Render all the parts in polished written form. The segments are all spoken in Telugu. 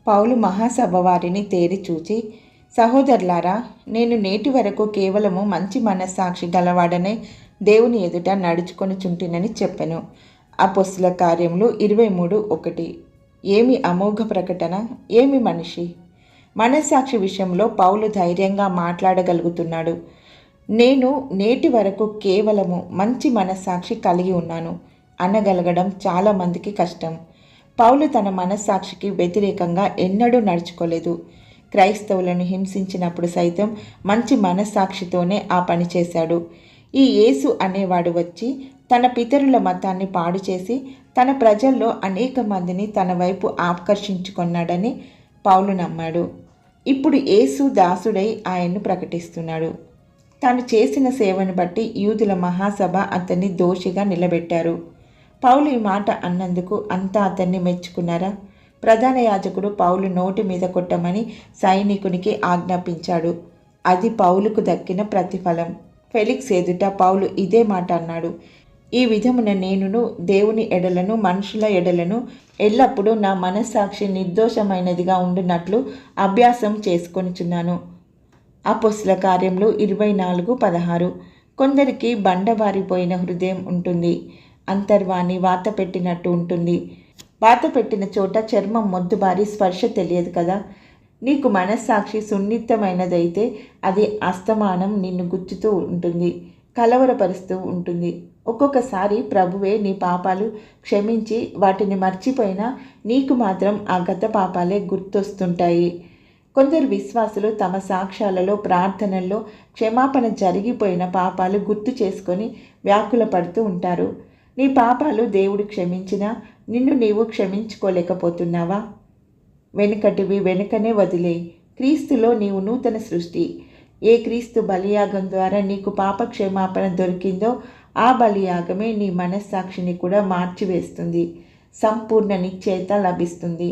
పౌలు మహాసభ వారిని తేరి చూచి, సహోదరులారా, నేను నేటి వరకు కేవలము మంచి మనస్సాక్షి గలవాడనే దేవుని ఎదుట నడుచుకొనుచుంటినని చెప్పెను. అపొస్తలుల కార్యములు 23:1. ఏమి అమోఘ ప్రకటన! ఏమి మనిషి! మనస్సాక్షి విషయంలో పౌలు ధైర్యంగా మాట్లాడగలుగుతున్నాడు. నేను నేటి వరకు కేవలము మంచి మనస్సాక్షి కలిగి ఉన్నాను అనగలగడం చాలామందికి కష్టం. పౌలు తన మనస్సాక్షికి వ్యతిరేకంగా ఎన్నడూ నడుచుకోలేదు. క్రైస్తవులను హింసించినప్పుడు సైతం మంచి మనస్సాక్షితోనే ఆ పని చేశాడు. ఈ యేసు అనేవాడు వచ్చి తన పితరుల మతాన్ని పాడు చేసి తన ప్రజల్లో అనేక మందిని తన వైపు ఆకర్షించుకున్నాడని పౌలు నమ్మాడు. ఇప్పుడు యేసు దాసుడై ఆయన్ను ప్రకటిస్తున్నాడు. తాను చేసిన సేవను బట్టి యూదుల మహాసభ అతన్ని దోషిగా నిలబెట్టారు. పౌలు ఈ మాట అన్నందుకు అంతా అతన్ని మెచ్చుకున్నారా? ప్రధాన యాజకుడు పౌలు నోటి మీద కొట్టమని సైనికునికి ఆజ్ఞాపించాడు. అది పౌలుకు దక్కిన ప్రతిఫలం. ఫెలిక్స్ ఎదుట పౌలు ఇదే మాట అన్నాడు. ఈ విధమున నేనును దేవుని ఎడలను మనుషుల ఎడలను ఎల్లప్పుడూ నా మనస్సాక్షి నిర్దోషమైనదిగా ఉండునట్లు అభ్యాసం చేసుకొనుచున్నాను. అపొస్తలుల కార్యములు 24:16. కొందరికి బండబారిపోయిన హృదయం ఉంటుంది. అంతర్వాణి వాత పెట్టినట్టు ఉంటుంది. వాత పెట్టిన చోట చర్మం మొద్దుబారి స్పర్శ తెలియదు కదా. నీకు మనస్సాక్షి సున్నితమైనదైతే అది అస్తమానం నిన్ను గుచ్చుతూ ఉంటుంది, కలవరపరుస్తూ ఉంటుంది. ఒక్కొక్కసారి ప్రభువే నీ పాపాలు క్షమించి వాటిని మర్చిపోయినా నీకు మాత్రం ఆ గత పాపాలే గుర్తొస్తుంటాయి. కొందరు విశ్వాసులు తమ సాక్ష్యాలలో ప్రార్థనల్లో క్షమాపణ జరిగిపోయిన పాపాలు గుర్తు చేసుకొని వ్యాకుల పడుతూ ఉంటారు. నీ పాపాలు దేవుడు క్షమించినా నిన్ను నీవు క్షమించుకోలేకపోతున్నావా? వెనుకటివి వెనుకనే వదిలేయి. క్రీస్తులో నీవు నూతన సృష్టి. ఏ క్రీస్తు బలియాగం ద్వారా నీకు పాప క్షమాపణ దొరికిందో ఆ బలియాగమే నీ మనస్సాక్షిని కూడా మార్చివేస్తుంది. సంపూర్ణ నిశ్చయత లభిస్తుంది.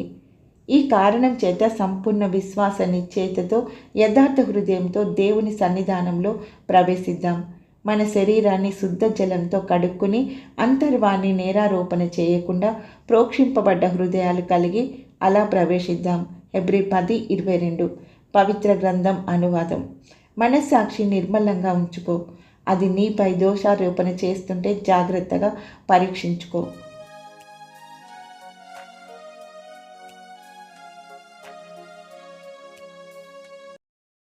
ఈ కారణం చేత సంపూర్ణ విశ్వాస నిశ్చయతతో యథార్థ హృదయంతో దేవుని సన్నిధానంలో ప్రవేశిద్దాం. మన శరీరాన్ని శుద్ధ జలంతో కడుక్కుని అంతర్వాణి నేరారోపణ చేయకుండా ప్రోక్షింపబడ్డ హృదయాలు కలిగి అలా ప్రవేశిద్దాం. హెబ్రీ 10:22. పవిత్ర గ్రంథం అనువాదం. మనస్సాక్షి నిర్మలంగా ఉంచుకో. అది నీపై దోషారోపణ చేస్తుంటే జాగ్రత్తగా పరీక్షించుకో.